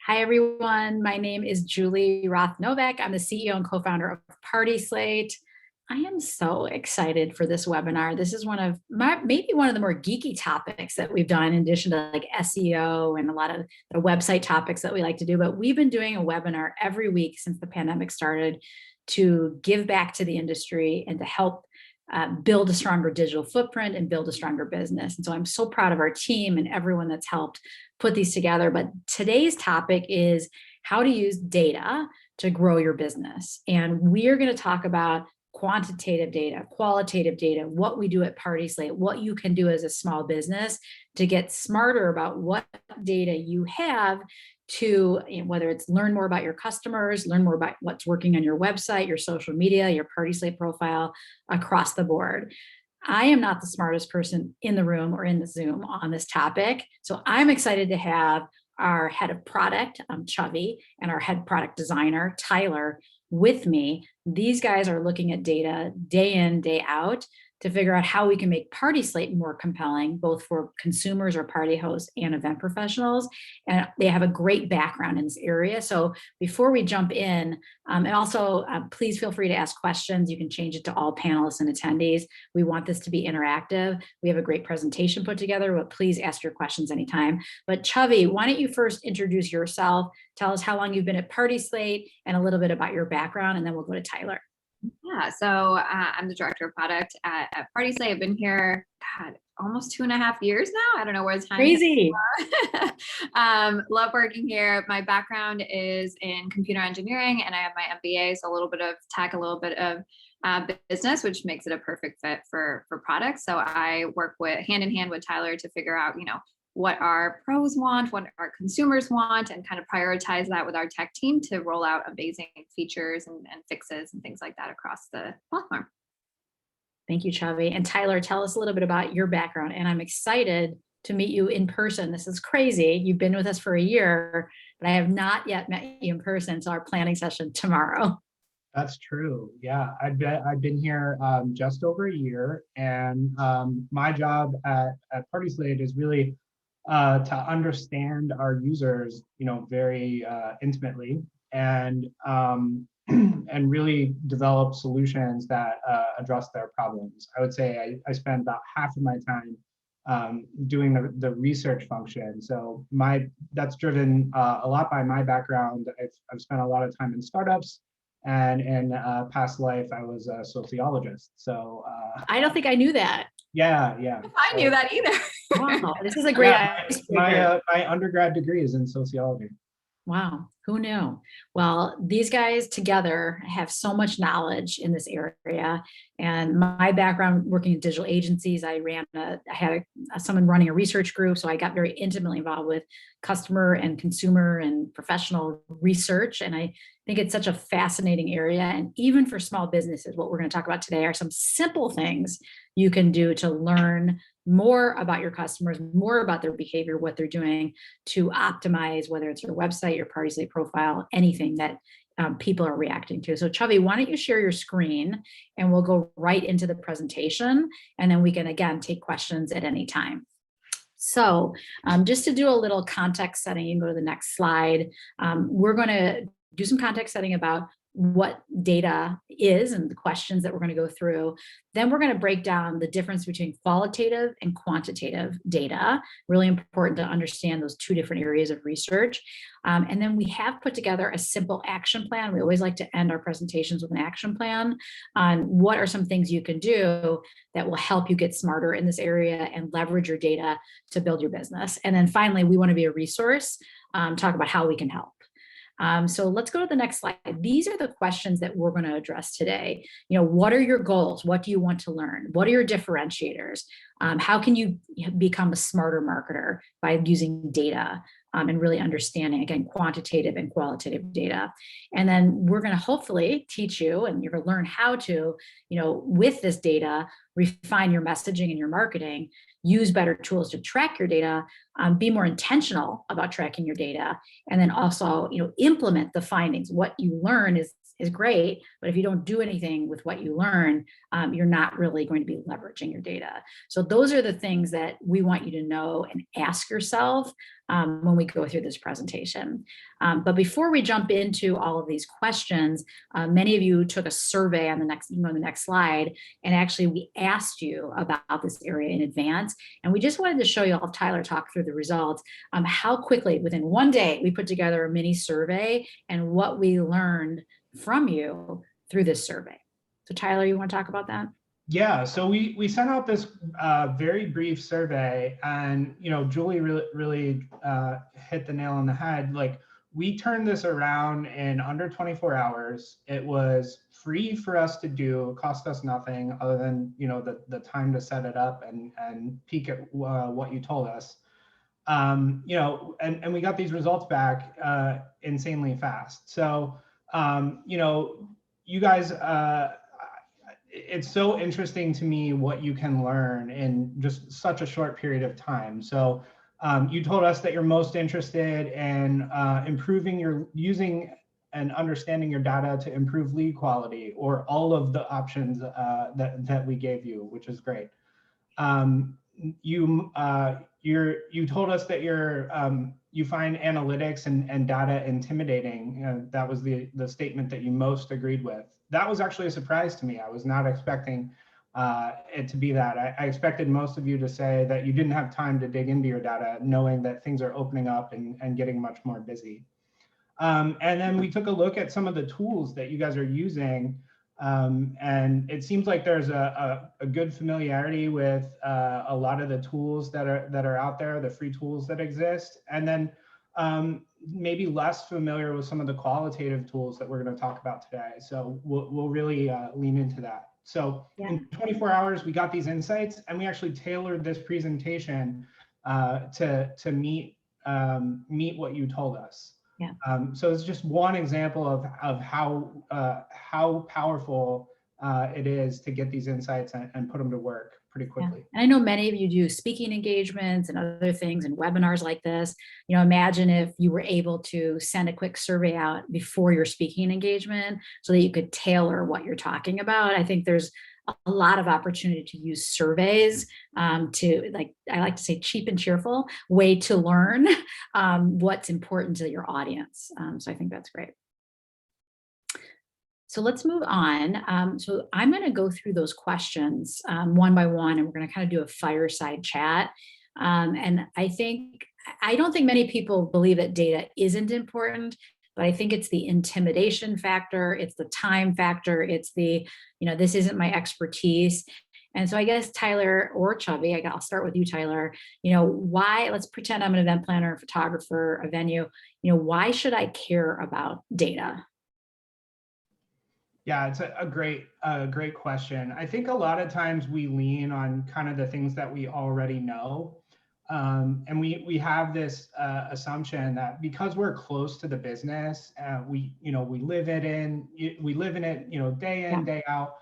Hi, everyone. My name is Julie Roth-Novak. I'm the CEO and co-founder of PartySlate. I am so excited for this webinar. This is maybe one of the more geeky topics that we've done, in addition to like SEO and a lot of the website topics that we like to do. But we've been doing a webinar every week since the pandemic started to give back to the industry and to help build a stronger digital footprint and build a stronger business. And so I'm so proud of our team and everyone that's helped put these together. But today's topic is how to use data to grow your business. And we are going to talk about quantitative data, qualitative data, what we do at PartySlate, what you can do as a small business to get smarter about what data you have to, whether it's learn more about your customers, learn more about what's working on your website, your social media, your PartySlate profile, across the board. I am not the smartest person in the room or in the Zoom on this topic. So I'm excited to have our head of product, Chavi, and our head product designer, Tyler, with me. These guys are looking at data day in, day out to figure out how we can make PartySlate more compelling, both for consumers or party hosts and event professionals. And they have a great background in this area. So before we jump in, and also please feel free to ask questions. You can change it to all panelists and attendees. We want this to be interactive. We have a great presentation put together, but please ask your questions anytime. But Chavi, why don't you first introduce yourself, tell us how long you've been at PartySlate and a little bit about your background, and then we'll go to Tyler. Yeah, so I'm the director of product at PartySlate. I've been here, almost 2.5 years now. I don't know where the time Crazy. Love working here. My background is in computer engineering, and I have my MBA, so a little bit of tech, a little bit of business, which makes it a perfect fit for products. So I work hand in hand with Tyler to figure out, what our pros want, what our consumers want, and kind of prioritize that with our tech team to roll out amazing features and fixes and things like that across the platform. Thank you, Chavi. And Tyler, tell us a little bit about your background. And I'm excited to meet you in person. This is crazy. You've been with us for a year, but I have not yet met you in person. So our planning session tomorrow. That's true. Yeah, I've been here just over a year, and my job at PartySlate is really to understand our users, very intimately, and and really develop solutions that address their problems. I would say I spend about half of my time doing the research function. So that's driven a lot by my background. I've spent a lot of time in startups, and in past life I was a sociologist. So I don't think I knew that. Yeah. I knew that either. Wow, this is a great my undergrad degree is in sociology. Wow, who knew? Well, these guys together have so much knowledge in this area. And my background working in digital agencies, I had someone running a research group. So I got very intimately involved with customer and consumer and professional research. And I think it's such a fascinating area. And even for small businesses, what we're going to talk about today are some simple things you can do to learn more about your customers, more about their behavior, what they're doing to optimize, whether it's your website, your PartySlate profile, anything that people are reacting to. So Chavi, why don't you share your screen and we'll go right into the presentation, and then we can again take questions at any time. So just to do a little context setting, you can go to the next slide. We're going to do some context setting about what data is and the questions that we're going to go through. Then we're going to break down the difference between qualitative and quantitative data. Really important to understand those two different areas of research. And then we have put together a simple action plan. We always like to end our presentations with an action plan on what are some things you can do that will help you get smarter in this area and leverage your data to build your business. And then finally, we want to be a resource, talk about how we can help. So let's go to the next slide. These are the questions that we're going to address today. What are your goals? What do you want to learn? What are your differentiators? How can you become a smarter marketer by using data and really understanding, again, quantitative and qualitative data? And then we're going to hopefully teach you, and you're going to learn how to, with this data, refine your messaging and your marketing, use better tools to track your data, be more intentional about tracking your data, and then also, implement the findings. What you learn is is great, but if you don't do anything with what you learn, you're not really going to be leveraging your data. So those are the things that we want you to know and ask yourself when we go through this presentation. But before we jump into all of these questions, many of you took a survey on the next slide, and actually we asked you about this area in advance. And we just wanted to show you, I'll have Tyler talk through the results, how quickly within one day we put together a mini survey and what we learned from you through this survey. So Tyler, you want to talk about that? Yeah, so we sent out this very brief survey, and Julie really hit the nail on the head. Like, we turned this around in under 24 hours. It was free for us to do, cost us nothing other than the time to set it up and peek at what you told us. And we got these results back insanely fast. So you guys. It's so interesting to me what you can learn in just such a short period of time. So you told us that you're most interested in using and understanding your data to improve lead quality, or all of the options that we gave you, which is great. You told us that you find analytics and data intimidating. That was the statement that you most agreed with. That was actually a surprise to me. I was not expecting it to be that. I expected most of you to say that you didn't have time to dig into your data, knowing that things are opening up and getting much more busy. And then we took a look at some of the tools that you guys are using. And it seems like there's a good familiarity with a lot of the tools that are out there, the free tools that exist, and then maybe less familiar with some of the qualitative tools that we're going to talk about today. So we'll really lean into that. So in 24 hours, we got these insights, and we actually tailored this presentation to meet what you told us. Yeah. So it's just one example of how powerful it is to get these insights and put them to work pretty quickly. Yeah. And I know many of you do speaking engagements and other things and webinars like this. Imagine if you were able to send a quick survey out before your speaking engagement so that you could tailor what you're talking about. I think there's a lot of opportunity to use surveys to, like I like to say, cheap and cheerful way to learn what's important to your audience. So I think that's great. So let's move on. So I'm going to go through those questions one by one, and we're going to kind of do a fireside chat. And I don't think many people believe that data isn't important, but I think it's the intimidation factor, it's the time factor, it's the, this isn't my expertise. And so I guess Tyler or Chubby, I'll start with you, Tyler, why, let's pretend I'm an event planner, a photographer, a venue, why should I care about data? Yeah, it's a great question. I think a lot of times we lean on kind of the things that we already know. And we have this assumption that because we're close to the business, we live in it, day in, day out.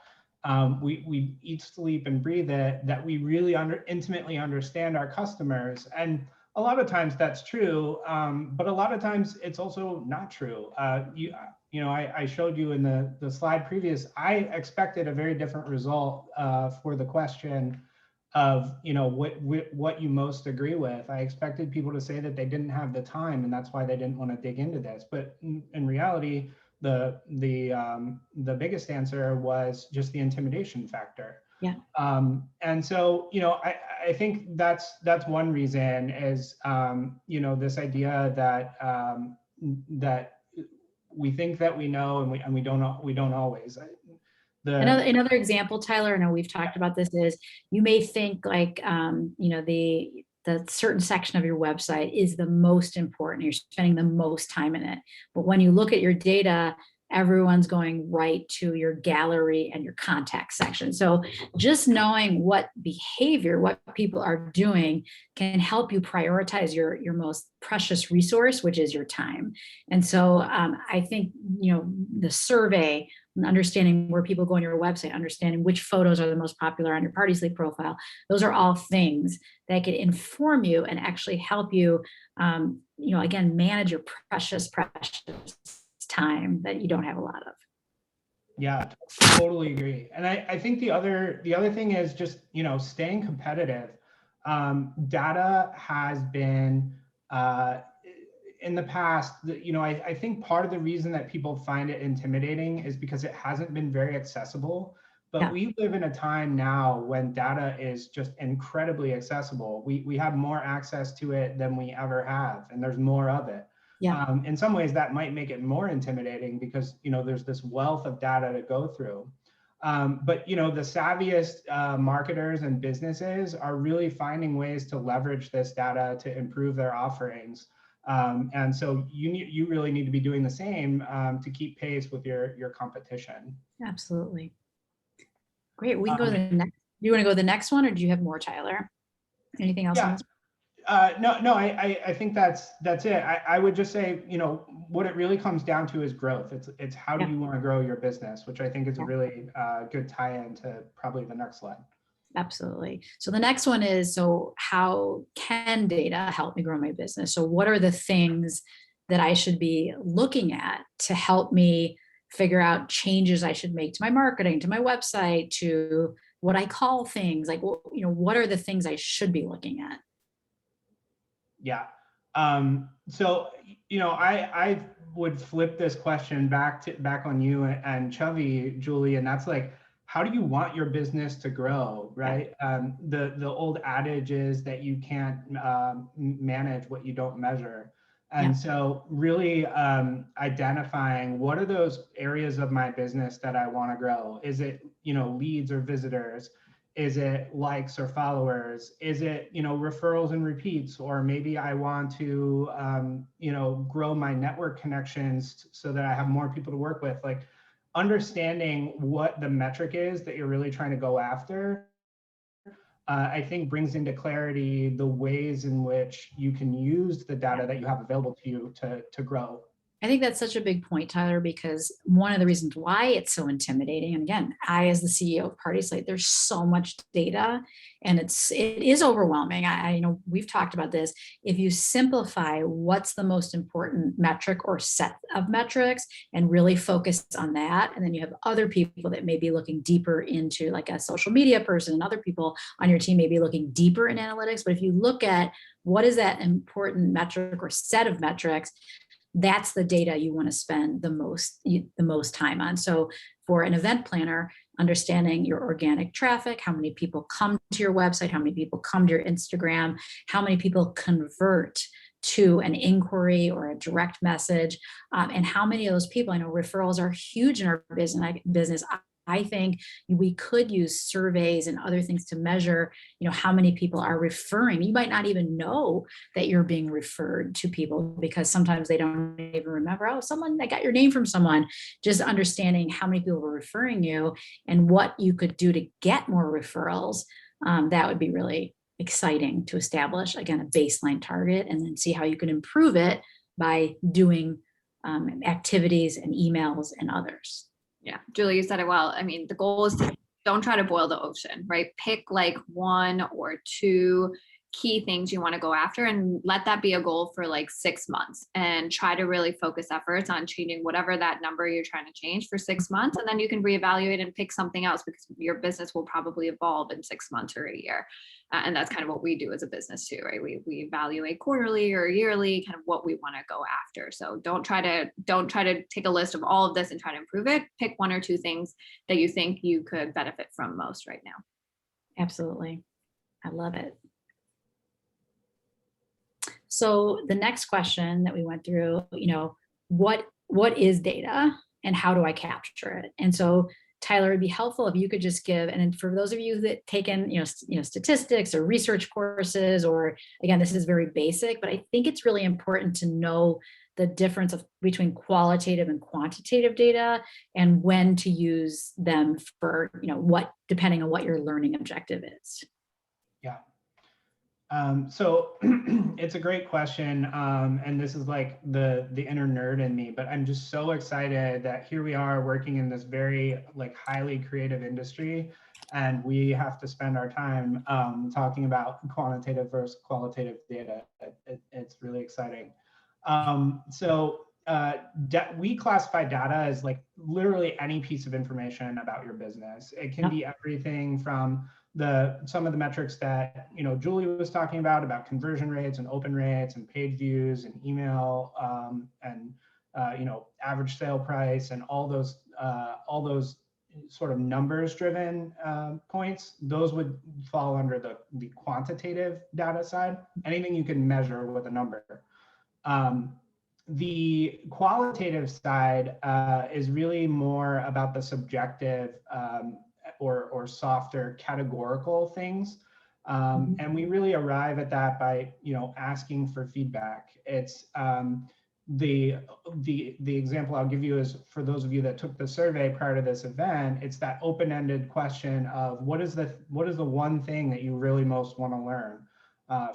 We eat, sleep, and breathe it, that we really intimately understand our customers. And a lot of times that's true, but a lot of times it's also not true. I showed you in the slide previous, I expected a very different result for the question of what you most agree with. I expected people to say that they didn't have the time and that's why they didn't want to dig into this. But in reality, the biggest answer was just the intimidation factor. Yeah. And so I think that's one reason is this idea that we think that we know and we don't always. Another example, Tyler, I know we've talked about this, is you may think like, the certain section of your website is the most important. You're spending the most time in it. But when you look at your data, everyone's going right to your gallery and your contact section. So just knowing what behavior, what people are doing can help you prioritize your most precious resource, which is your time. And so I think, the survey, understanding where people go on your website, understanding which photos are the most popular on your PartySlate profile, those are all things that can inform you and actually help you, again, manage your precious time that you don't have a lot of. Yeah, totally agree. And I think the other thing is just, staying competitive. Data has been in the past, I think part of the reason that people find it intimidating is because it hasn't been very accessible. But Yeah. we live in a time now when data is just incredibly accessible. We have more access to it than we ever have, and there's more of it. Yeah. In some ways, that might make it more intimidating because there's this wealth of data to go through. But the savviest marketers and businesses are really finding ways to leverage this data to improve their offerings. And so you really need to be doing the same to keep pace with your competition. Absolutely. Great. We can go to the next. Do you want to go to the next one, or do you have more, Tyler? Anything else on Yeah. this? No, I think that's it. I would just say, what it really comes down to is growth. It's how do you want to grow your business, which I think is a really good tie-in to probably the next slide. Absolutely. So the next one is, so how can data help me grow my business? So what are the things that I should be looking at to help me figure out changes I should make to my marketing, to my website, to what I call things? Like, what are the things I should be looking at? Yeah. So, I would flip this question back on you and Chubby, Julie, and that's like, how do you want your business to grow, right? The old adage is that you can't manage what you don't measure. And so really identifying what are those areas of my business that I want to grow? Is it, leads or visitors? Is it likes or followers? Is it, referrals and repeats? Or maybe I want to, grow my network connections so that I have more people to work with. Like understanding what the metric is that you're really trying to go after, I think brings into clarity the ways in which you can use the data that you have available to you to grow. I think that's such a big point, Tyler, because one of the reasons why it's so intimidating, and again, I, as the CEO of PartySlate, there's so much data and it is overwhelming. I know we've talked about this. If you simplify what's the most important metric or set of metrics and really focus on that, and then you have other people that may be looking deeper into, like a social media person, and other people on your team may be looking deeper in analytics. But if you look at what is that important metric or set of metrics, that's the data you want to spend the most time on. So for an event planner, understanding your organic traffic, how many people come to your website, how many people come to your Instagram, how many people convert to an inquiry or a direct message, and how many of those people, I know referrals are huge in our business. I think we could use surveys and other things to measure, how many people are referring. You might not even know that you're being referred to people because sometimes they don't even remember, oh, I got your name from someone. Just understanding how many people were referring you and what you could do to get more referrals. That would be really exciting to establish, again, a baseline target, and then see how you can improve it by doing activities and emails and others. Yeah, Julie, you said it well. I mean, the goal is to don't try to boil the ocean, right? Pick like one or two key things you want to go after and let that be a goal for like 6 months, and try to really focus efforts on changing whatever that number you're trying to change for 6 months. And then you can reevaluate and pick something else because your business will probably evolve in 6 months or a year. And that's kind of what we do as a business too, right? We evaluate quarterly or yearly kind of what we want to go after. So don't try to take a list of all of this and try to improve it. Pick one or two things that you think you could benefit from most right now. Absolutely. I love it. So the next question that we went through, what is data and how do I capture it? And so Tyler, it'd be helpful if you could just give, and for those of you that taken, statistics or research courses, or again, this is very basic, but I think it's really important to know the difference between qualitative and quantitative data and when to use them for, depending on what your learning objective is. Yeah. So it's a great question. And this is like the inner nerd in me, but I'm just so excited that here we are working in this very like highly creative industry, and we have to spend our time talking about quantitative versus qualitative data. It's really exciting. So we classify data as like literally any piece of information about your business. It can be everything from some of the metrics that Julie was talking about conversion rates and open rates and page views and email and average sale price and all those sort of numbers driven points. Those would fall under the quantitative data side. Anything you can measure with a number. The qualitative side is really more about the subjective or softer categorical things. And we really arrive at that by asking for feedback. It's the example I'll give you is for those of you that took the survey prior to this event, it's that open-ended question of what is the one thing that you really most want to learn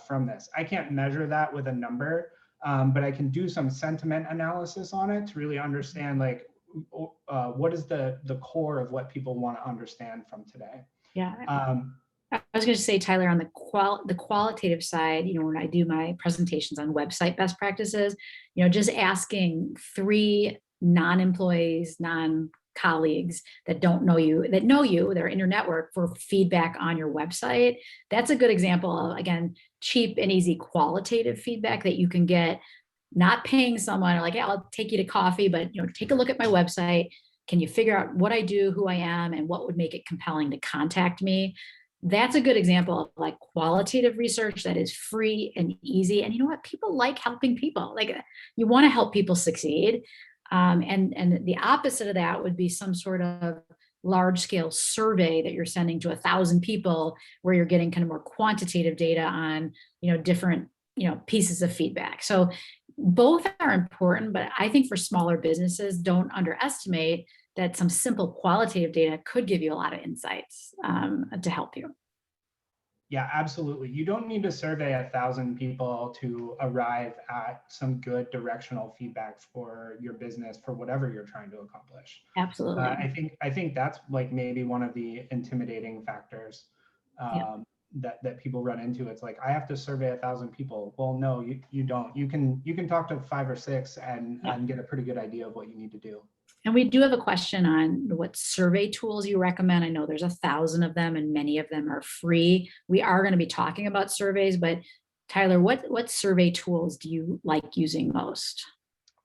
from this. I can't measure that with a number. But I can do some sentiment analysis on it to really understand like what is the core of what people want to understand from today. Yeah. I was going to say, Tyler, on the qualitative side, when I do my presentations on website best practices, just asking 3 non-employees, non-colleagues that don't know you, that know you, they're in your network for feedback on your website. That's a good example of, again, cheap and easy qualitative feedback that you can get, not paying someone like, yeah, I'll take you to coffee, but take a look at my website. Can you figure out what I do, who I am, and what would make it compelling to contact me? That's a good example of like qualitative research that is free and easy. And you know what? People like helping people. Like, you want to help people succeed. And the opposite of that would be some sort of large scale survey that you're sending to 1,000 people where you're getting kind of more quantitative data on, different, pieces of feedback. So both are important, but I think for smaller businesses, don't underestimate that some simple qualitative data could give you a lot of insights to help you. Yeah, absolutely. You don't need to survey 1,000 people to arrive at some good directional feedback for your business for whatever you're trying to accomplish. Absolutely. I think that's like maybe one of the intimidating factors that people run into. It's like, I have to survey 1,000 people. Well, no, you don't. You can talk to 5 or 6 and get a pretty good idea of what you need to do. And we do have a question on what survey tools you recommend. I know there's 1,000 of them and many of them are free. We are going to be talking about surveys, but Tyler, what survey tools do you like using most?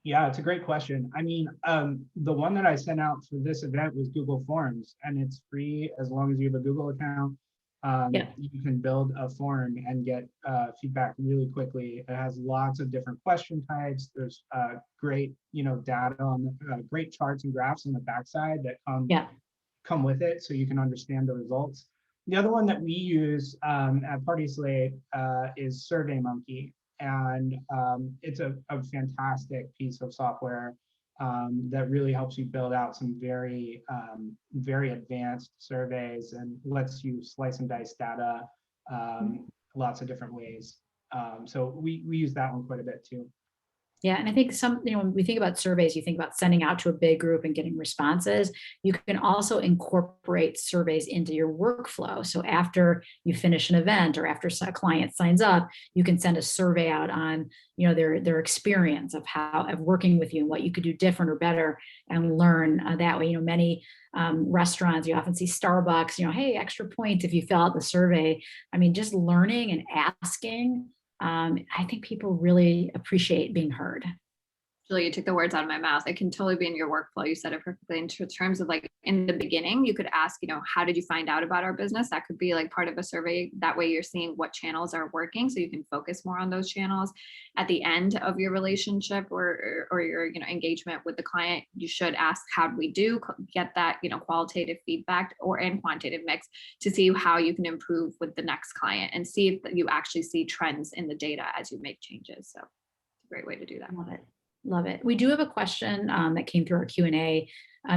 Yeah, it's a great question. I mean, the one that I sent out for this event was Google Forms, and it's free as long as you have a Google account. You can build a form and get feedback really quickly. It has lots of different question types. There's great, data on the great charts and graphs on the backside that come with it, so you can understand the results. The other one that we use at PartySlate is SurveyMonkey, and it's a fantastic piece of software that really helps you build out some very, very advanced surveys and lets you slice and dice data lots of different ways. So we use that one quite a bit too. Yeah, and I think when we think about surveys, you think about sending out to a big group and getting responses. You can also incorporate surveys into your workflow. So after you finish an event or after a client signs up, you can send a survey out on, their experience of working with you and what you could do different or better, and learn that way. Many restaurants, you often see Starbucks, hey, extra points if you fill out the survey. I mean, just learning and asking. I think people really appreciate being heard. Julie, you took the words out of my mouth. It can totally be in your workflow. You said it perfectly. In terms of like in the beginning, you could ask, how did you find out about our business? That could be like part of a survey. That way you're seeing what channels are working, so you can focus more on those channels. At the end of your relationship or your engagement with the client, you should ask, how do we do? Get that qualitative feedback and quantitative mix to see how you can improve with the next client, and see if you actually see trends in the data as you make changes. So it's a great way to do that. Love it. Love it. We do have a question that came through our Q&A.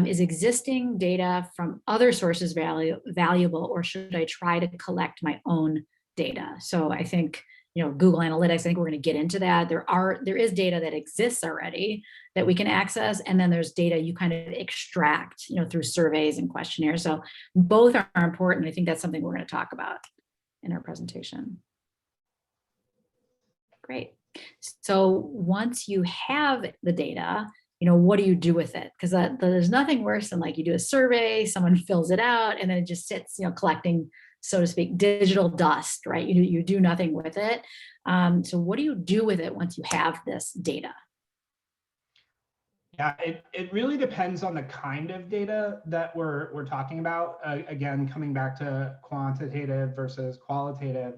Is existing data from other sources valuable, or should I try to collect my own data? So I think, Google Analytics, I think we're going to get into that. There is data that exists already that we can access. And then there's data you kind of extract, through surveys and questionnaires. So both are important. I think that's something we're going to talk about in our presentation. Great. So once you have the data, what do you do with it? Because there's nothing worse than like you do a survey, someone fills it out, and then it just sits, collecting, so to speak, digital dust, right? You do nothing with it. So what do you do with it once you have this data? Yeah, it really depends on the kind of data that we're talking about. Again, coming back to quantitative versus qualitative.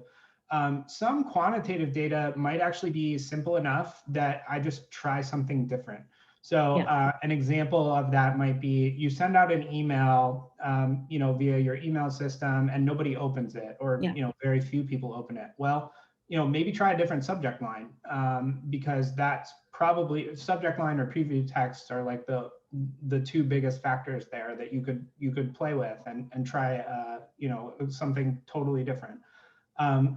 Some quantitative data might actually be simple enough that I just try something different. So Yeah. an example of that might be you send out an email, via your email system, and nobody opens it, or Yeah. very few people open it. Well, maybe try a different subject line, because that's probably subject line or preview text are like the two biggest factors there that you could play with and try something totally different.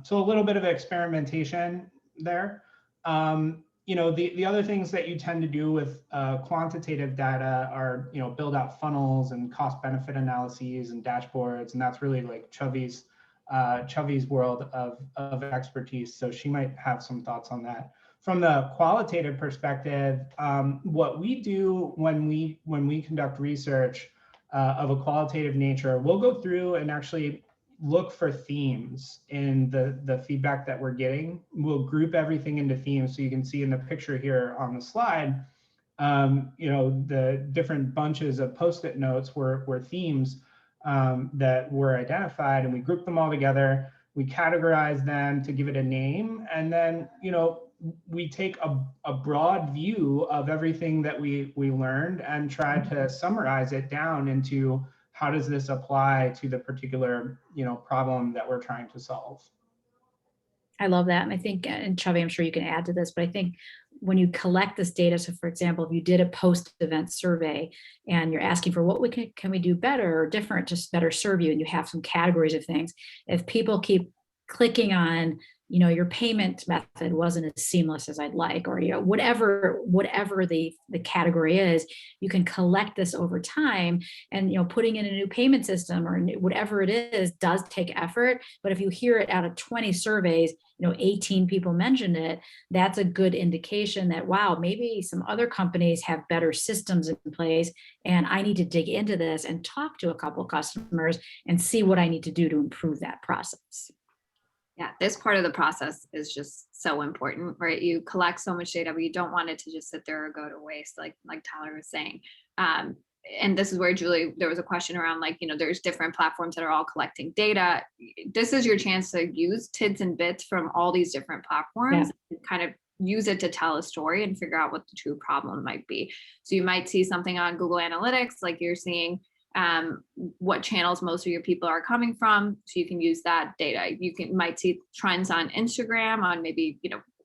So a little bit of experimentation there. The other things that you tend to do with quantitative data are build out funnels and cost benefit analyses and dashboards, and that's really like Chovey's world of expertise. So she might have some thoughts on that. From the qualitative perspective, what we do when we conduct research of a qualitative nature, we'll go through and actually look for themes in the feedback that we're getting. We'll group everything into themes. So you can see in the picture here on the slide, the different bunches of Post-it notes were themes that were identified, and we grouped them all together. We categorize them to give it a name, and then we take a broad view of everything that we learned and try to summarize it down into how does this apply to the particular problem that we're trying to solve. I love that. And I think, and Chavi, I'm sure you can add to this, but I think when you collect this data, so for example, if you did a post-event survey and you're asking for what can we do better or different, just better serve you, and you have some categories of things, if people keep clicking on, your payment method wasn't as seamless as I'd like, or whatever the category is, you can collect this over time. And putting in a new payment system or whatever it is does take effort. But if you hear it out of 20 surveys, 18 people mentioned it, that's a good indication that, wow, maybe some other companies have better systems in place, and I need to dig into this and talk to a couple of customers and see what I need to do to improve that process. Yeah, this part of the process is just so important, right? You collect so much data, but you don't want it to just sit there or go to waste, like Tyler was saying. And this is where, Julie, there was a question around, like, there's different platforms that are all collecting data. This is your chance to use tidbits and bits from all these different platforms, and kind of use it to tell a story and figure out what the true problem might be. So you might see something on Google Analytics, like you're seeing what channels most of your people are coming from. So you can use that data. You might see trends on Instagram on maybe,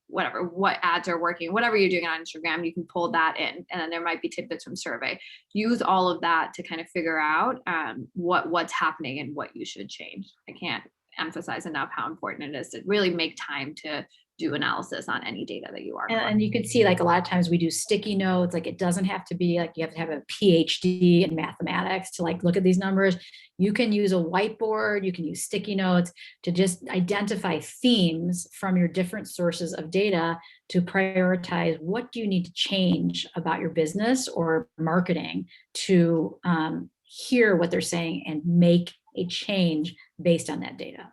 whatever, what ads are working, whatever you're doing on Instagram, you can pull that in. And then there might be tidbits from survey. Use all of that to kind of figure out what's happening and what you should change. I can't emphasize enough how important it is to really make time to do analysis on any data that you are. And you can see, like, a lot of times we do sticky notes. Like, it doesn't have to be like you have to have a PhD in mathematics to like look at these numbers. You can use a whiteboard, you can use sticky notes to just identify themes from your different sources of data to prioritize what do you need to change about your business or marketing to hear what they're saying and make a change based on that data.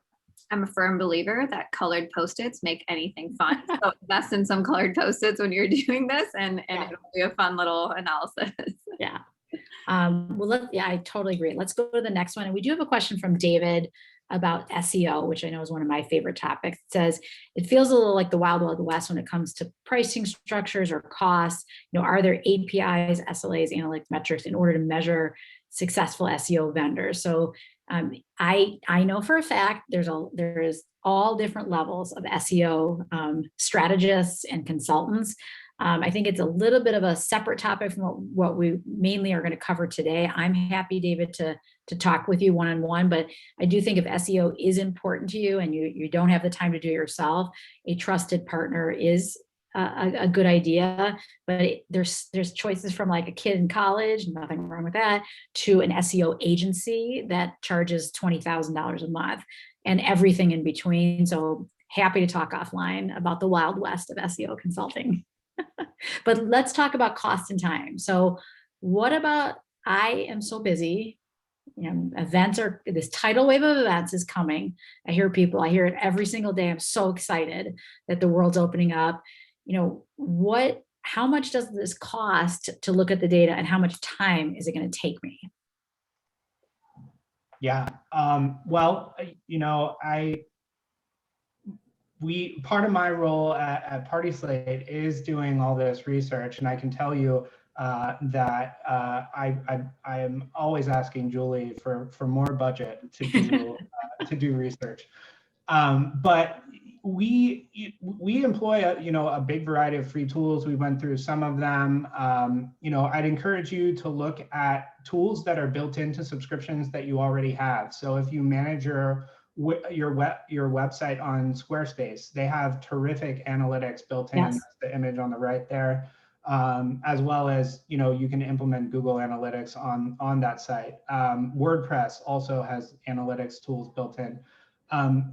I'm a firm believer that colored Post-its make anything fun. So invest in some colored Post-its when you're doing this, and it'll be a fun little analysis. Yeah. I totally agree. Let's go to the next one. And we do have a question from David about SEO, which I know is one of my favorite topics. It says, it feels a little like the wild, wild west when it comes to pricing structures or costs. are there APIs, SLAs, analytic metrics in order to measure successful SEO vendors? So I know for a fact there is all different levels of SEO strategists and consultants. I think it's a little bit of a separate topic from what we mainly are going to cover today. I'm happy, David, to talk with you one-on-one, but I do think if SEO is important to you and you don't have the time to do it yourself, a trusted partner is a good idea. But there's choices from like a kid in college, nothing wrong with that, to an SEO agency that charges $20,000 a month and everything in between. So happy to talk offline about the Wild West of SEO consulting. But let's talk about cost and time. So what about, I am so busy, events are, this tidal wave of events is coming. I hear it every single day. I'm so excited that the world's opening up. How much does this cost to look at the data, and how much time is it going to take me? Yeah. Well, part of my role at PartySlate is doing all this research, and I can tell you that I am always asking Julie for more budget to do research. But we employ a big variety of free tools. We went through some of them. I'd encourage you to look at tools that are built into subscriptions that you already have. So if you manage your website on Squarespace, they have terrific analytics built in. Yes. The image on the right there, as well as you can implement Google Analytics on that site. WordPress also has analytics tools built in.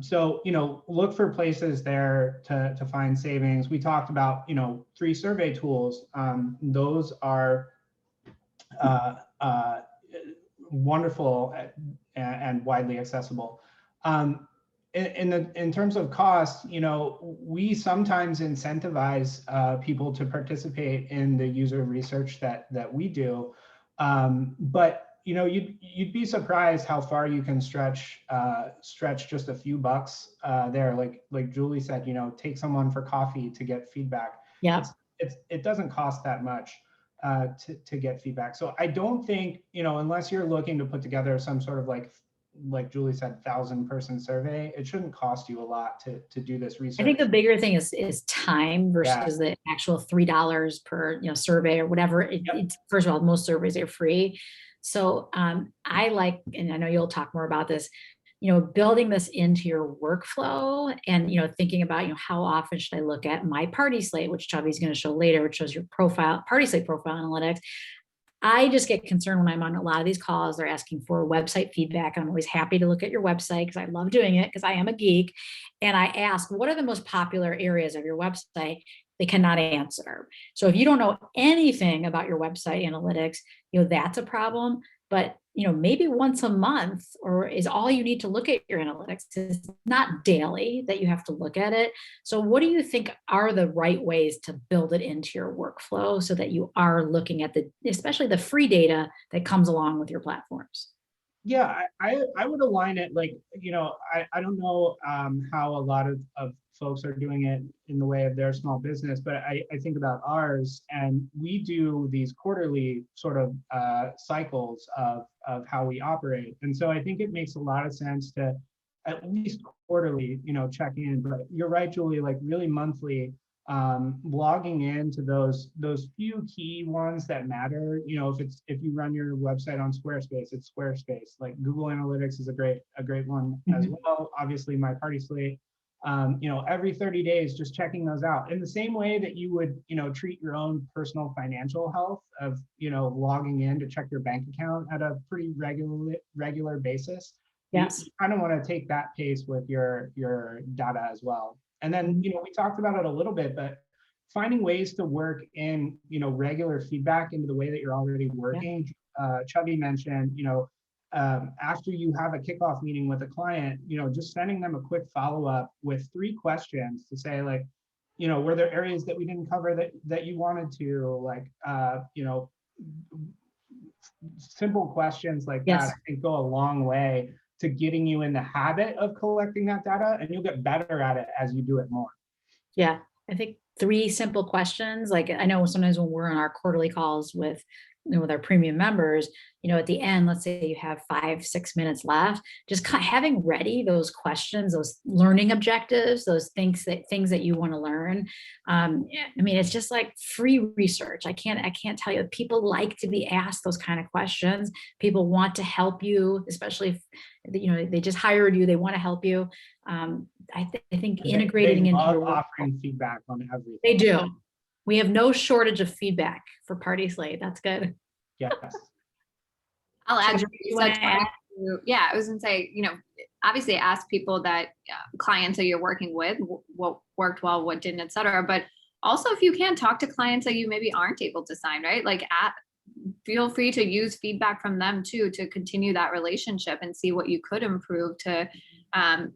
So look for places there to find savings. We talked about 3 survey tools. Those are wonderful and widely accessible. In terms of cost, we sometimes incentivize people to participate in the user research that we do, but you'd be surprised how far you can stretch just a few bucks there. Like Julie said, take someone for coffee to get feedback. Yeah, it doesn't cost that much to get feedback. So I don't think unless you're looking to put together some sort of like Julie said, 1,000-person survey, it shouldn't cost you a lot to do this research. I think the bigger thing is time versus the actual $3 per survey or whatever. It's, first of all, most surveys are free. So I like, and I know you'll talk more about this, building this into your workflow and, thinking about, how often should I look at MyPartySlay, which Chubby's going to show later, which shows your profile, PartySlate profile analytics. I just get concerned when I'm on a lot of these calls, they're asking for website feedback. I'm always happy to look at your website because I love doing it because I am a geek. And I ask, what are the most popular areas of your website? They cannot answer. So if you don't know anything about your website analytics, that's a problem. But maybe once a month or is all you need to look at your analytics. It's not daily that you have to look at it. So what do you think are the right ways to build it into your workflow so that you are looking at especially the free data that comes along with your platforms? Yeah, I would align it I don't know how a lot of folks are doing it in the way of their small business, but I think about ours, and we do these quarterly sort of cycles of how we operate. And so I think it makes a lot of sense to at least quarterly, check in. But you're right, Julie, really monthly, logging into those few key ones that matter. If you run your website on Squarespace, it's Squarespace. Like Google Analytics is a great one as well. Obviously, MyPartySlate. Every 30 days, just checking those out in the same way that you would treat your own personal financial health of logging in to check your bank account at a pretty regular basis. Yes, you kind of want to take that pace with your data as well. And then, we talked about it a little bit, but finding ways to work in, regular feedback into the way that you're already working. Chubby mentioned, after you have a kickoff meeting with a client, just sending them a quick follow-up with 3 questions to say, were there areas that we didn't cover that you wanted to, simple questions like that, I think go a long way to getting you in the habit of collecting that data, and you'll get better at it as you do it more. Yeah, I think 3 simple questions. Like I know sometimes when we're on our quarterly calls with our premium members, at the end, let's say you have 5-6 minutes left, just having ready those questions, those learning objectives, those things that you want to learn. It's just like free research. I can't tell you, people like to be asked those kind of questions. People want to help you, especially if they just hired you, they want to help you. I think integrating into your offering feedback on everything. They do. We have no shortage of feedback for PartySlate. That's good. Yes. I'll add. Yeah, I was gonna say, obviously ask people that clients that you're working with, what worked well, what didn't, et cetera. But also, if you can, talk to clients that you maybe aren't able to sign, right? Like feel free to use feedback from them too, to continue that relationship and see what you could improve to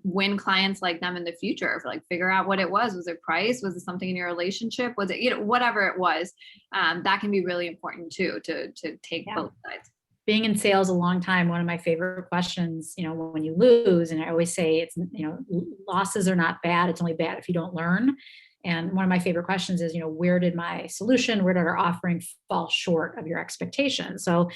win clients like them in the future. Like figure out what it was. Was it price? Was it something in your relationship? Was it, whatever it was, that can be really important too, to take both sides. Being in sales a long time, one of my favorite questions, when you lose, and I always say it's, losses are not bad. It's only bad if you don't learn. And one of my favorite questions is, where did my solution, where did our offering fall short of your expectations? So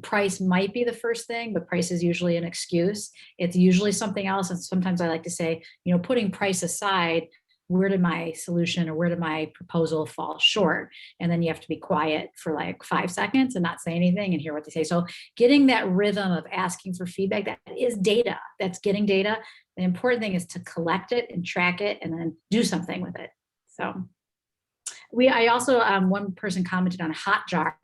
price might be the first thing, but price is usually an excuse. It's usually something else. And sometimes I like to say, putting price aside, where did my solution or where did my proposal fall short? And then you have to be quiet for like 5 seconds and not say anything and hear what they say. So getting that rhythm of asking for feedback, that is data. That's getting data. The important thing is to collect it and track it and then do something with it. So I also, one person commented on Hotjar.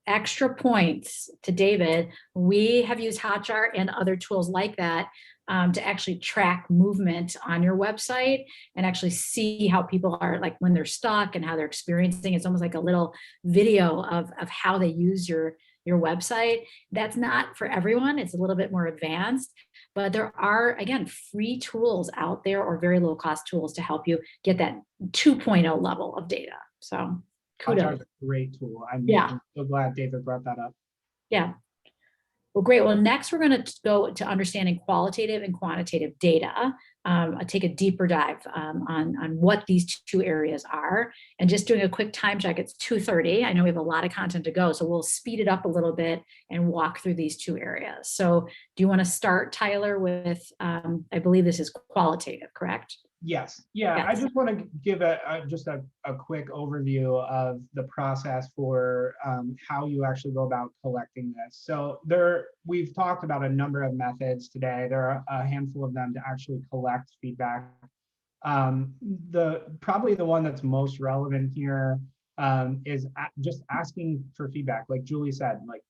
Extra points to David. We have used Hotjar and other tools like that to actually track movement on your website and actually see how people are, like when they're stuck and how they're experiencing. It's almost like a little video of how they use your website. That's not for everyone. It's a little bit more advanced, but there are, again, free tools out there or very low cost tools to help you get that 2.0 level of data. So kudos. Hotjar is a great tool. I'm so glad David brought that up. Yeah. Well, great. Well, next we're going to go to understanding qualitative and quantitative data. I'll take a deeper dive on what these two areas are. And just doing a quick time check, it's 2:30. I know we have a lot of content to go, so we'll speed it up a little bit and walk through these two areas. So do you want to start, Tyler, with, I believe this is qualitative, correct? Yes. Yeah. Yes. I just want to give just a quick overview of the process for how you actually go about collecting this. So we've talked about a number of methods today. There are a handful of them to actually collect feedback. Probably the one that's most relevant here is just asking for feedback. Like Julie said, like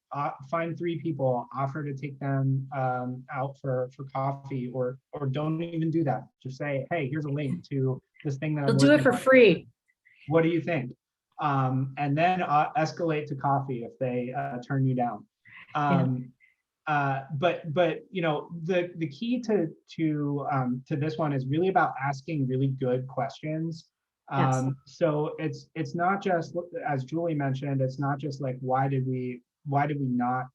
find 3 people, offer to take them out for coffee, or don't even do that. Just say, hey, here's a link to this thing that They'll do it for free. What do you think? And then escalate to coffee if they turn you down. But the key to this one is really about asking really good questions. So it's not just, as Julie mentioned, it's not just like why did we not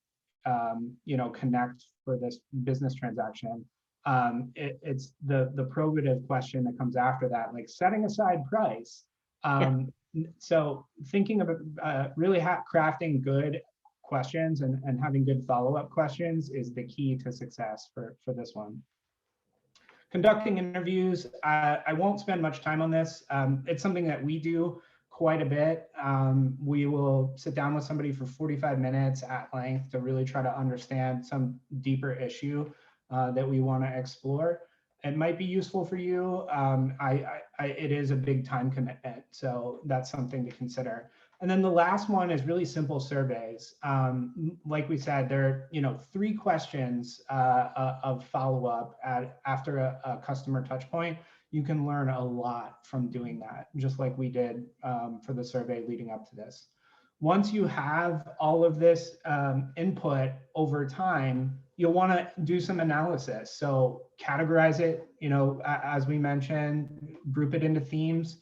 connect for this business transaction. It's the probative question that comes after that, like setting aside price. So thinking about really crafting good questions and having good follow-up questions is the key to success for this one. Conducting interviews, I won't spend much time on this. It's something that we do quite a bit. We will sit down with somebody for 45 minutes at length to really try to understand some deeper issue that we want to explore. It might be useful for you. It is a big time commitment, so that's something to consider. And then the last one is really simple surveys. Like we said, there are 3 questions of follow-up after a customer touch point. You can learn a lot from doing that, just like we did for the survey leading up to this. Once you have all of this input over time, you'll want to do some analysis. So categorize it, as we mentioned, group it into themes.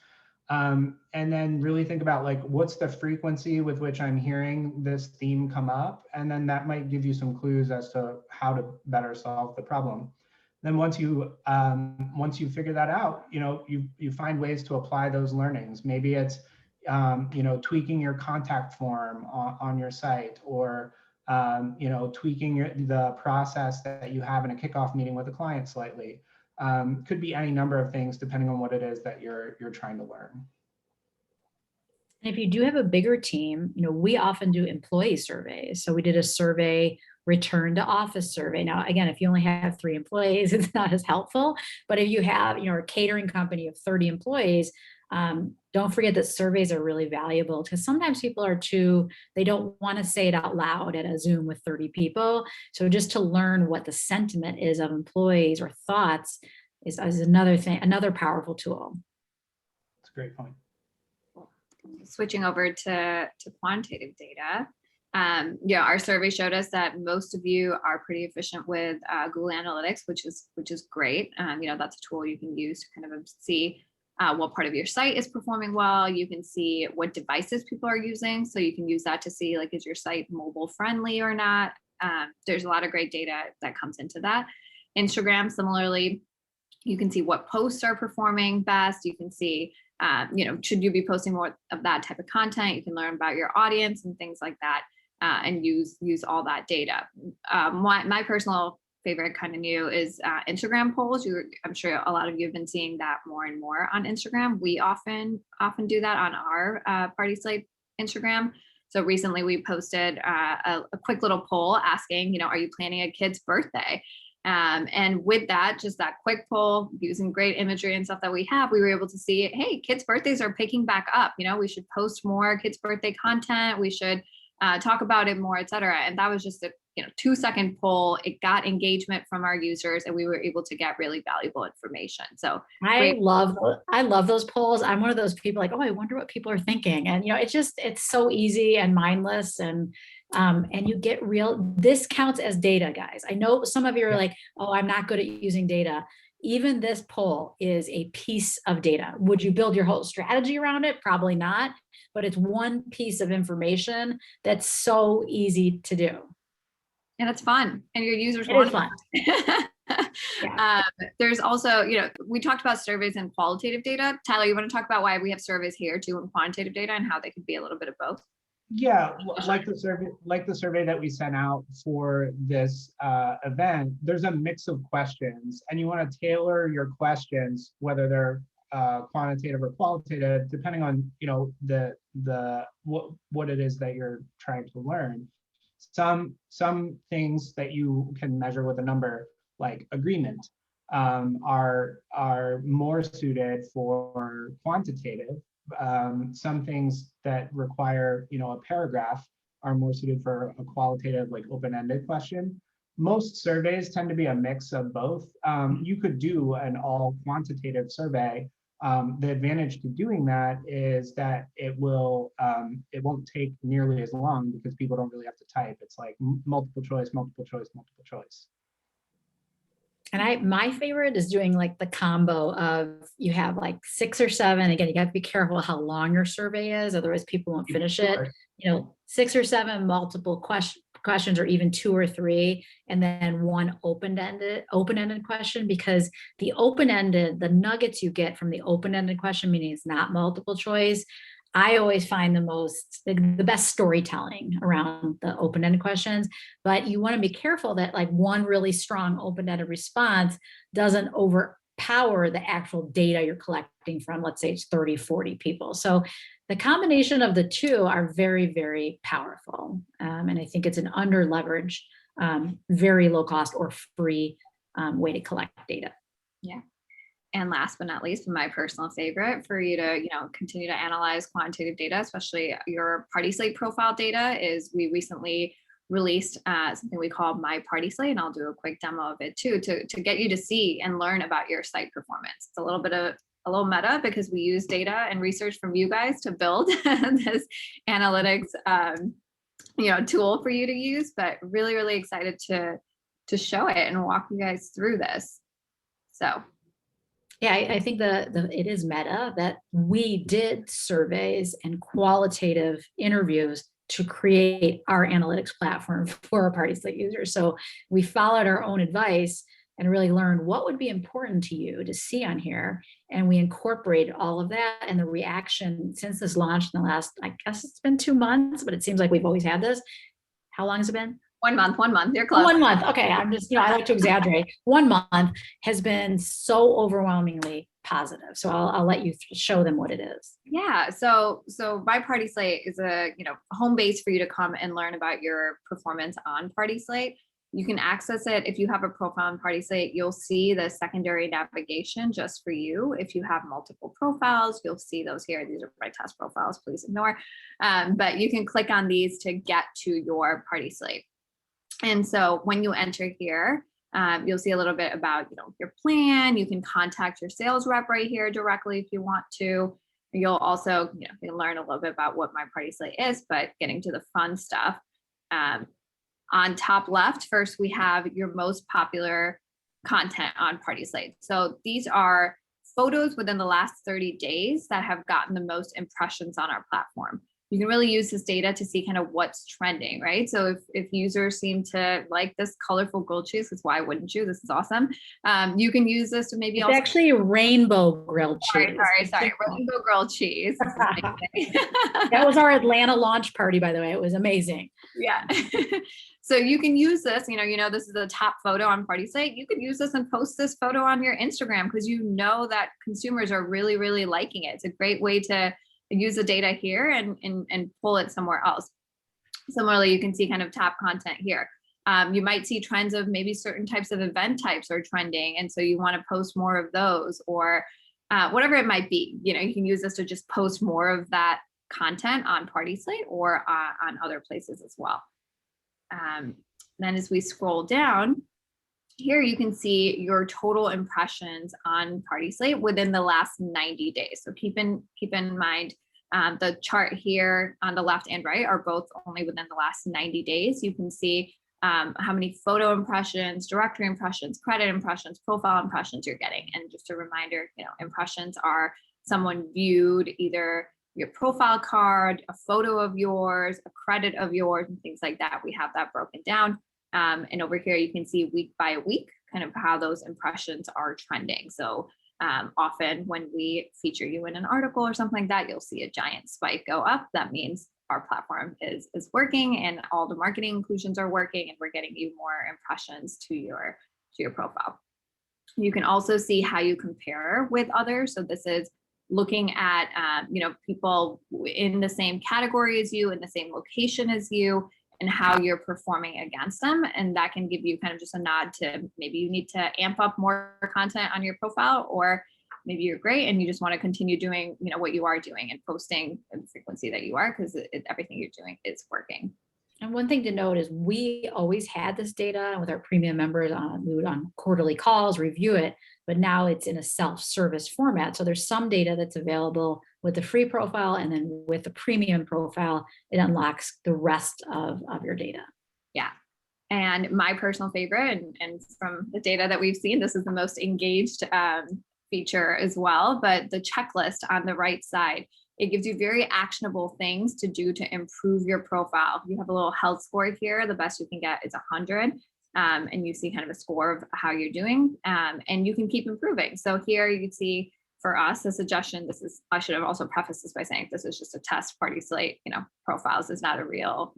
And then really think about like, what's the frequency with which I'm hearing this theme come up? And then that might give you some clues as to how to better solve the problem. Then once you figure that out, you find ways to apply those learnings. Maybe it's, tweaking your contact form on your site, or, tweaking the process that you have in a kickoff meeting with a client slightly. Could be any number of things depending on what it is that you're trying to learn. And if you do have a bigger team, we often do employee surveys. So we did a survey, return to office survey. Now, again, if you only have 3 employees, it's not as helpful. But if you have, a catering company of 30 employees, Don't forget that surveys are really valuable because sometimes people they don't want to say it out loud at a Zoom with 30 people. So just to learn what the sentiment is of employees or thoughts is another thing, another powerful tool. That's a great point. Switching over to quantitative data. Our survey showed us that most of you are pretty efficient with Google Analytics, which is great. That's a tool you can use to kind of see what part of your site is performing well. You can see what devices people are using, so you can use that to see, like, is your site mobile friendly or not. There's a lot of great data that comes into that. Instagram, similarly, you can see what posts are performing best. You can see should you be posting more of that type of content? You can learn about your audience and things like that, and use all that data. My personal favorite, kind of new, is Instagram polls. I'm sure a lot of you have been seeing that more and more on Instagram. We often do that on our PartySlate Instagram. So recently we posted a quick little poll asking, are you planning a kid's birthday? And with that, just that quick poll, using great imagery and stuff that we have, we were able to see, hey, kids' birthdays are picking back up. We should post more kids' birthday content. We should talk about it more, et cetera. And that was just a 2-second poll. It got engagement from our users, and we were able to get really valuable information. So I love those polls. I'm one of those people like, oh, I wonder what people are thinking. And it's so easy and mindless, and you get this counts as data, guys. I know some of you are like, oh, I'm not good at using data. Even this poll is a piece of data. Would you build your whole strategy around it? Probably not, but it's one piece of information that's so easy to do. And it's fun, and your users want it. Fun. There's also, we talked about surveys and qualitative data. Tyler, you want to talk about why we have surveys here too, and quantitative data, and how they could be a little bit of both? Yeah, like the survey that we sent out for this event, there's a mix of questions, and you want to tailor your questions, whether they're quantitative or qualitative, depending on what it is that you're trying to learn. Some things that you can measure with a number, like agreement, are more suited for quantitative. Some things that require a paragraph are more suited for a qualitative, like open-ended question. Most surveys tend to be a mix of both. You could do an all quantitative survey. The advantage to doing that is that it won't take nearly as long because people don't really have to type. It's like multiple choice, multiple choice, multiple choice. And my favorite is doing like the combo of, you have like 6 or 7. Again, you got to be careful how long your survey is, otherwise people won't finish it. 6 or 7 multiple questions, or even 2 or 3, and then one open-ended question, because the nuggets you get from the open-ended question, meaning it's not multiple choice, I always find the best storytelling around the open-ended questions. But you want to be careful that like one really strong open-ended response doesn't overpower the actual data you're collecting from, let's say it's 30, 40 people. So the combination of the two are very, very powerful. And I think it's an under-leveraged, very low cost or free way to collect data. Yeah. And last but not least, my personal favorite for you to, continue to analyze quantitative data, especially your PartySlate profile data, is we recently released something we call MyPartySlay, and I'll do a quick demo of it too, to get you to see and learn about your site performance. It's a little meta, because we use data and research from you guys to build this analytics, tool for you to use, but really, really excited to show it and walk you guys through this. So. Yeah, I think it is meta that we did surveys and qualitative interviews to create our analytics platform for our PartySlate users. So we followed our own advice and really learned what would be important to you to see on here. And we incorporated all of that, and the reaction since this launched in the last, I guess it's been 2 months, but it seems like we've always had this. How long has it been? 1 month. You're close. 1 month. Okay. I'm just, I like to exaggerate. 1 month has been so overwhelmingly positive. So I'll let you show them what it is. Yeah. So MyPartySlate is a, home base for you to come and learn about your performance on PartySlate. You can access it. If you have a profile on PartySlate, you'll see the secondary navigation just for you. If you have multiple profiles, you'll see those here. These are my test profiles, please ignore. But you can click on these to get to your PartySlate. And so when you enter here, you'll see a little bit about, your plan. You can contact your sales rep right here directly if you want to. You'll also, you can learn a little bit about what MyPartySlay is, but getting to the fun stuff. On top left, first we have your most popular content on PartySlate. So these are photos within the last 30 days that have gotten the most impressions on our platform. You can really use this data to see kind of what's trending, right? So if users seem to like this colorful grilled cheese, because why wouldn't you? This is awesome. You can use this to maybe It's also actually rainbow grilled cheese. Sorry, rainbow grilled cheese. That was our Atlanta launch party, by the way. It was amazing. Yeah. So you can use this, this is the top photo on PartySlate. You could use this and post this photo on your Instagram because that consumers are really, really liking it. It's a great way to use the data here and pull it somewhere else. Similarly, you can see kind of top content here. You might see trends of maybe certain types of event types are trending. And so you want to post more of those or whatever it might be. You can use this to just post more of that content on PartySlate or on other places as well. Then as we scroll down, here you can see your total impressions on PartySlate within the last 90 days. So keep in mind the chart here on the left and right are both only within the last 90 days. You can see how many photo impressions, directory impressions, credit impressions, profile impressions you're getting. And just a reminder, impressions are someone viewed either your profile card, a photo of yours, a credit of yours, and things like that. We have that broken down. And over here, you can see week by week, kind of how those impressions are trending. So often when we feature you in an article or something like that, you'll see a giant spike go up. That means our platform is working and all the marketing inclusions are working and we're getting you more impressions to your profile. You can also see how you compare with others. So this is looking at people in the same category as you, in the same location as you, and how you're performing against them. And that can give you kind of just a nod to maybe you need to amp up more content on your profile, or maybe you're great and you just want to continue doing what you are doing and posting in the frequency that you are, because everything you're doing is working. And one thing to note is we always had this data with our premium members. We would on quarterly calls review it, but now it's in a self-service format. So there's some data that's available with the free profile, and then with the premium profile, it unlocks the rest of your data. Yeah. And my personal favorite, and from the data that we've seen, this is the most engaged feature as well, but the checklist on the right side, it gives you very actionable things to do to improve your profile. You have a little health score here. The best you can get is 100. And you see kind of a score of how you're doing, and you can keep improving. So here you can see for us, the suggestion, I should have also prefaced this by saying this is just a test. PartySlate, profiles is not a real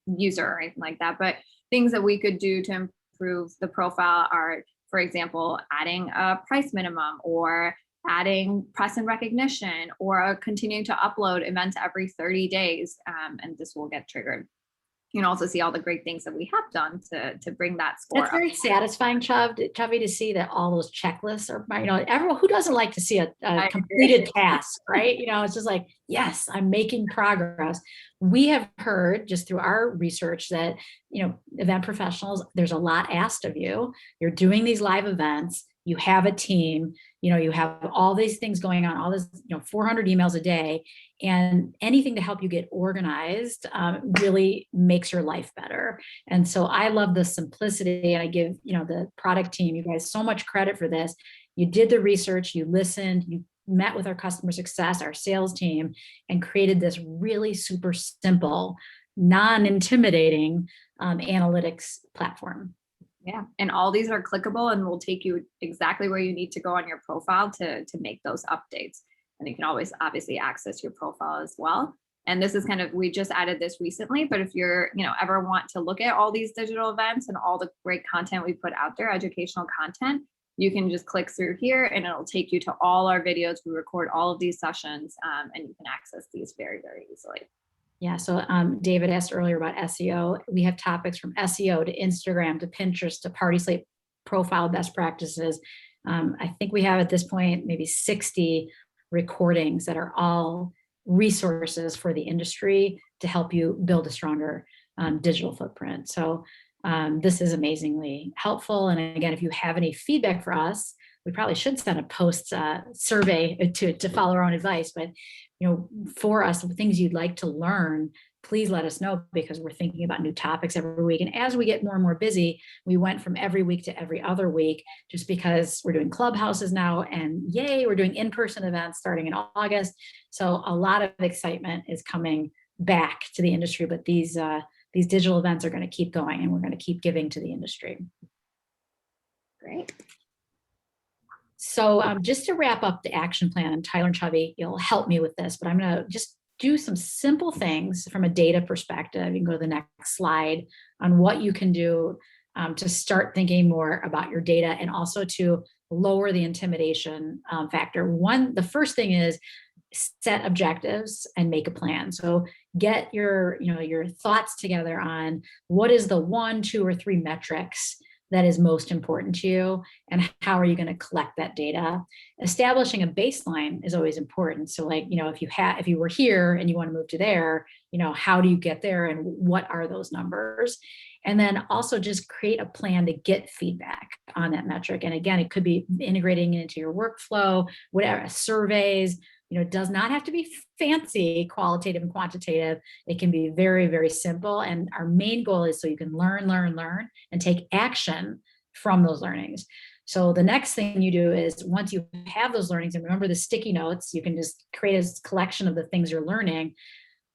user or anything like that, but things that we could do to improve the profile are, for example, adding a price minimum, or adding press and recognition, or continuing to upload events every 30 days. And this will get triggered. You can also see all the great things that we have done to bring that score It's very satisfying, Chubby, to see that all those checklists are, everyone who doesn't like to see a completed task, right? It's just like, yes, I'm making progress. We have heard just through our research that, event professionals, there's a lot asked of you. You're doing these live events. You have a team, you have all these things going on, all this, 400 emails a day, and anything to help you get organized really makes your life better. And so I love the simplicity, and I give, the product team, you guys, so much credit for this. You did the research, you listened, you met with our customer success, our sales team, and created this really super simple, non-intimidating analytics platform. Yeah, and all these are clickable and will take you exactly where you need to go on your profile to make those updates. And you can always obviously access your profile as well. And this is we just added this recently, but if you're, ever want to look at all these digital events and all the great content we put out there, educational content, you can just click through here and it'll take you to all our videos. We record all of these sessions, and you can access these very, very easily. Yeah, so David asked earlier about SEO. We have topics from SEO to Instagram to Pinterest to PartySlate profile best practices. I think we have at this point maybe 60 recordings that are all resources for the industry to help you build a stronger digital footprint. So this is amazingly helpful. And again, if you have any feedback for us, we probably should send a post survey to follow our own advice. But for us, the things you'd like to learn, please let us know, because we're thinking about new topics every week. And as we get more and more busy, we went from every week to every other week, just because we're doing clubhouses now, and yay, we're doing in-person events starting in August. So a lot of excitement is coming back to the industry, but these digital events are going to keep going, and we're going to keep giving to the industry. Great. So just to wrap up the action plan, and Tyler and Chubby, you'll help me with this, but I'm going to just do some simple things from a data perspective. You can go to the next slide on what you can do to start thinking more about your data, and also to lower the intimidation factor. The first thing is set objectives and make a plan. So get your thoughts together on what is the 1, 2, or 3 metrics that is most important to you, and how are you going to collect that data. Establishing a baseline is always important. So if you were here and you want to move to there, how do you get there, and what are those numbers? And then also just create a plan to get feedback on that metric. And again, it could be integrating it into your workflow, whatever, surveys. It does not have to be fancy, qualitative and quantitative. It can be very, very simple. And our main goal is so you can learn, and take action from those learnings. So the next thing you do is, once you have those learnings, and remember the sticky notes, you can just create a collection of the things you're learning,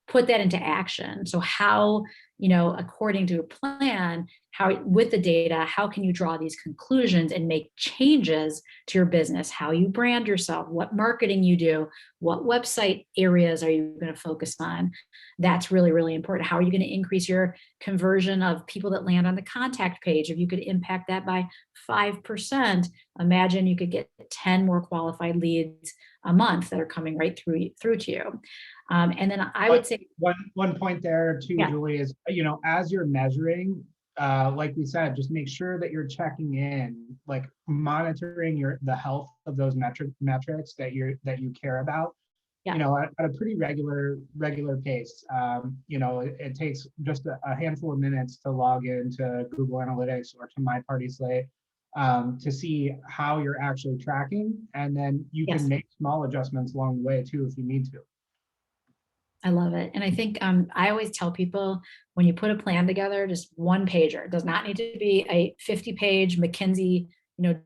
put that into action. So how, according to a plan, how with the data, how can you draw these conclusions and make changes to your business, how you brand yourself, what marketing you do, what website areas are you going to focus on? That's really, really important. How are you going to increase your conversion of people that land on the contact page? If you could impact that by 5%, imagine you could get 10 more qualified leads a month that are coming right through to you. And then I would say one point there too, yeah. Julie, is as you're measuring, like we said, just make sure that you're checking in, like monitoring the health of those metrics that you care about. Yeah. At a pretty regular pace. It takes just a handful of minutes to log into Google Analytics or to MyPartySlay to see how you're actually tracking, and then you Yes. can make small adjustments along the way too if you need to. I love it. And I think I always tell people, when you put a plan together, just one pager. It does not need to be a 50-page McKinsey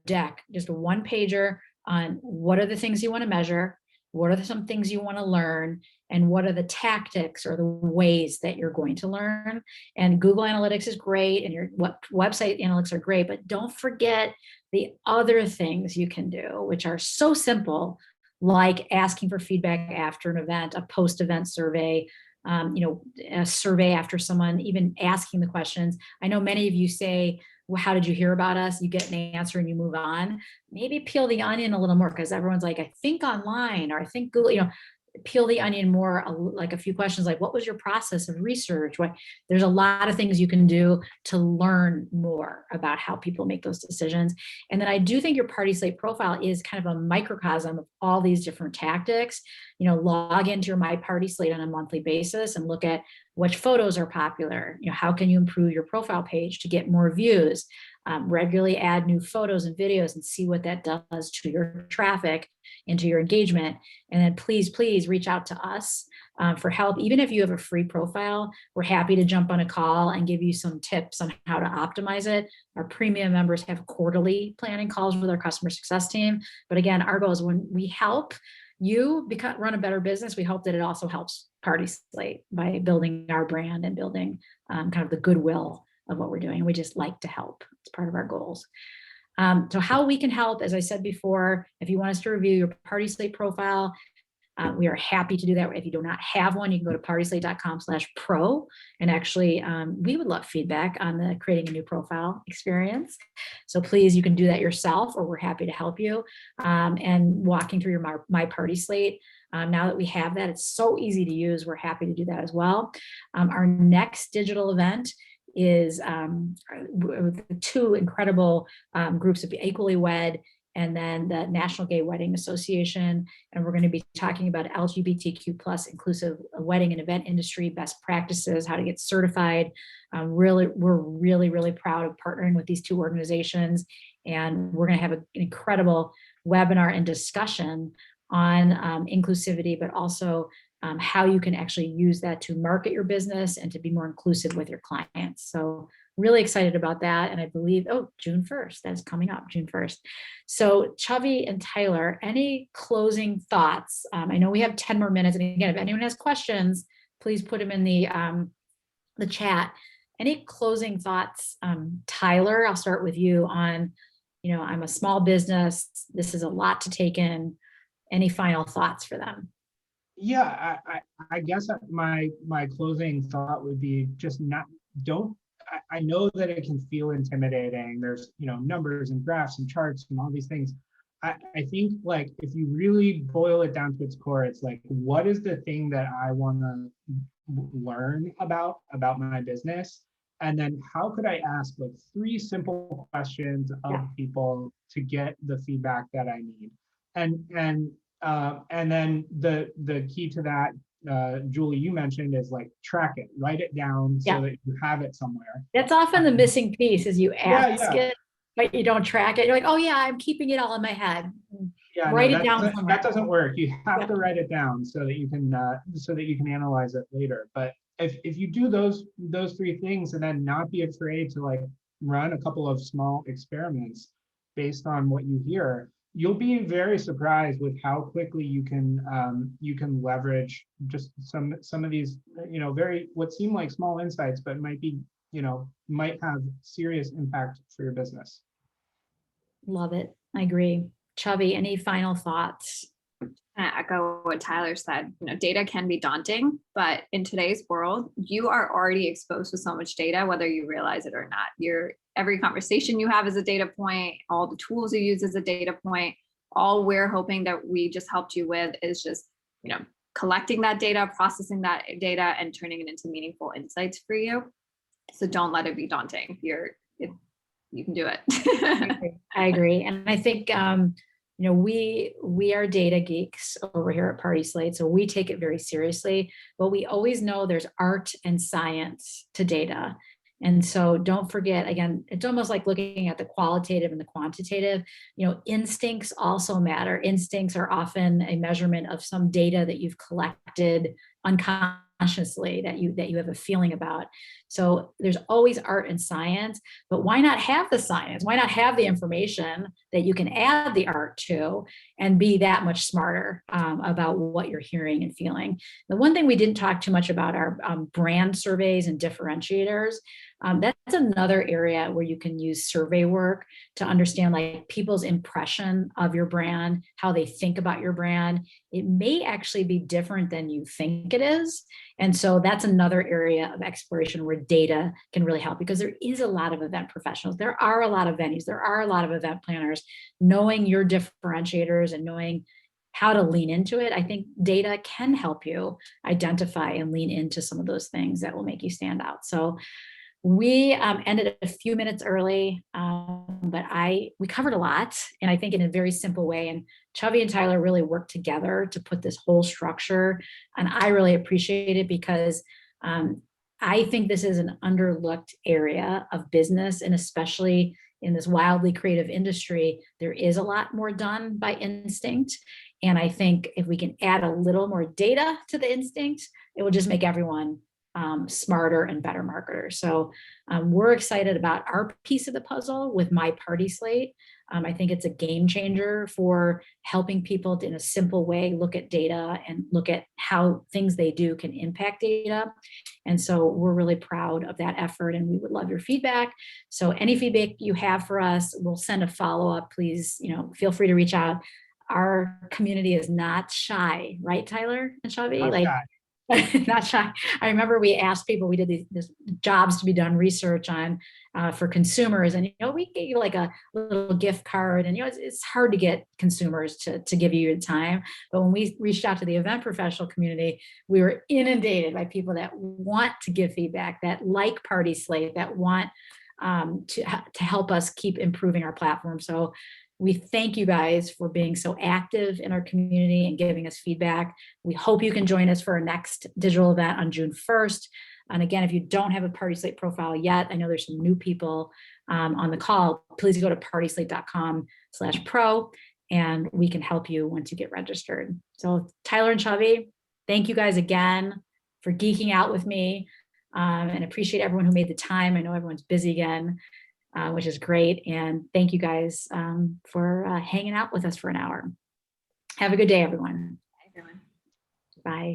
deck. Just a one pager on what are the things you want to measure, what are some things you want to learn, and what are the tactics or the ways that you're going to learn. And Google Analytics is great, and your website analytics are great, but don't forget the other things you can do, which are so simple, like asking for feedback after an event, a post-event survey, a survey after someone, even asking the questions. I know many of you say, well, how did you hear about us? You get an answer and you move on. Maybe peel the onion a little more, because everyone's like, I think online, or I think Google, peel the onion more, like a few questions like, what was your process of research? There's a lot of things you can do to learn more about how people make those decisions. And then I do think your PartySlate profile is kind of a microcosm of all these different tactics. Log into your MyPartySlate on a monthly basis and look at which photos are popular. How can you improve your profile page to get more views? Regularly add new photos and videos and see what that does to your traffic, into your engagement. And then please reach out to us for help. Even if you have a free profile, we're happy to jump on a call and give you some tips on how to optimize it. Our premium members have quarterly planning calls with our customer success team. But again, our goal is, when we help you run a better business, we hope that it also helps PartySlate by building our brand and building kind of the goodwill of what we're doing. And we just like to help. It's part of our goals. So how we can help, as I said before, if you want us to review your PartySlate profile, We are happy to do that. If you do not have one, you can go to partyslate.com/pro. And actually, we would love feedback on the creating a new profile experience. So please, you can do that yourself, or we're happy to help you. And walking through your MyPartySlate. Now that we have that, it's so easy to use. We're happy to do that as well. Our next digital event is two incredible groups of Equally Wed and then the National Gay Wedding Association. And we're going to be talking about LGBTQ plus inclusive wedding and event industry best practices, how to get certified. We're really proud of partnering with these two organizations. And we're going to have an incredible webinar and discussion on inclusivity, but also how you can actually use that to market your business and to be more inclusive with your clients. So really excited about that. And I believe, June 1st, that's coming up, June 1st. So Chavi and Tyler, any closing thoughts? I know we have 10 more minutes. And again, if anyone has questions, please put them in the chat. Any closing thoughts? Tyler, I'll start with you on, I'm a small business. This is a lot to take in. Any final thoughts for them? Yeah, I guess my closing thought would be just I know that it can feel intimidating. There's, numbers and graphs and charts and all these things. I think like if you really boil it down to its core, it's like, what is the thing that I want to learn about my business? And then how could I ask like 3 simple questions of people to get the feedback that I need? And then the key to that, Julie, you mentioned, is like track it, write it down so that you have it somewhere. That's often the missing piece, is you ask it, but you don't track it. You're like, oh yeah, I'm keeping it all in my head. Yeah, write it down somewhere. That doesn't work. You have to write it down so that you can analyze it later. But if you do those 3 things and then not be afraid to like run a couple of small experiments based on what you hear, you'll be very surprised with how quickly you can leverage just some of these, very what seem like small insights, but might have serious impact for your business. Love it. I agree. Chubby, any final thoughts? I echo what Tyler said. Data can be daunting, but in today's world, you are already exposed to so much data, whether you realize it or not. Every conversation you have is a data point. All the tools you use is a data point. All we're hoping that we just helped you with is just, collecting that data, processing that data, and turning it into meaningful insights for you. So don't let it be daunting. You can do it. I agree. And I think, we are data geeks over here at PartySlate, so we take it very seriously, but we always know there's art and science to data. And so don't forget, again, it's almost like looking at the qualitative and the quantitative. Instincts also matter. Instincts are often a measurement of some data that you've collected unconsciously that you have a feeling about. So there's always art and science, but why not have the science? Why not have the information that you can add the art to and be that much smarter about what you're hearing and feeling? The one thing we didn't talk too much about are brand surveys and differentiators. That's another area where you can use survey work to understand like people's impression of your brand, how they think about your brand. It may actually be different than you think it is. And so that's another area of exploration where data can really help, because there is a lot of event professionals. There are a lot of venues. There are a lot of event planners. Knowing your differentiators and knowing how to lean into it, I think data can help you identify and lean into some of those things that will make you stand out. So we ended a few minutes early, but we covered a lot, and I think in a very simple way. And Chavi and Tyler really worked together to put this whole structure, and I really appreciate it because I think this is an underlooked area of business, and especially in this wildly creative industry, there is a lot more done by instinct. And I think if we can add a little more data to the instinct, it will just make everyone smarter and better marketers. So we're excited about our piece of the puzzle with MyPartySlate. I think it's a game changer for helping people to, in a simple way, look at data and look at how things they do can impact data. And so we're really proud of that effort, and we would love your feedback. So any feedback you have for us, we'll send a follow-up. Please, feel free to reach out. our community is not shy, right, Tyler and Shelby? Not Like, shy. not shy. I remember we asked people, we did this jobs to be done research on for consumers, and we gave you like a little gift card, and it's hard to get consumers to give you your time. But when we reached out to the event professional community, we were inundated by people that want to give feedback, that like PartySlate, that want to help us keep improving our platform. So we thank you guys for being so active in our community and giving us feedback. We hope you can join us for our next digital event on June 1st. And again, if you don't have a PartySlate profile yet, I know there's some new people on the call, please go to partyslate.com/pro and we can help you once you get registered. So Tyler and Shelby, thank you guys again for geeking out with me, and appreciate everyone who made the time. I know everyone's busy again. Which is great. And thank you guys for hanging out with us for an hour. Have a good day, everyone. Everyone. Bye.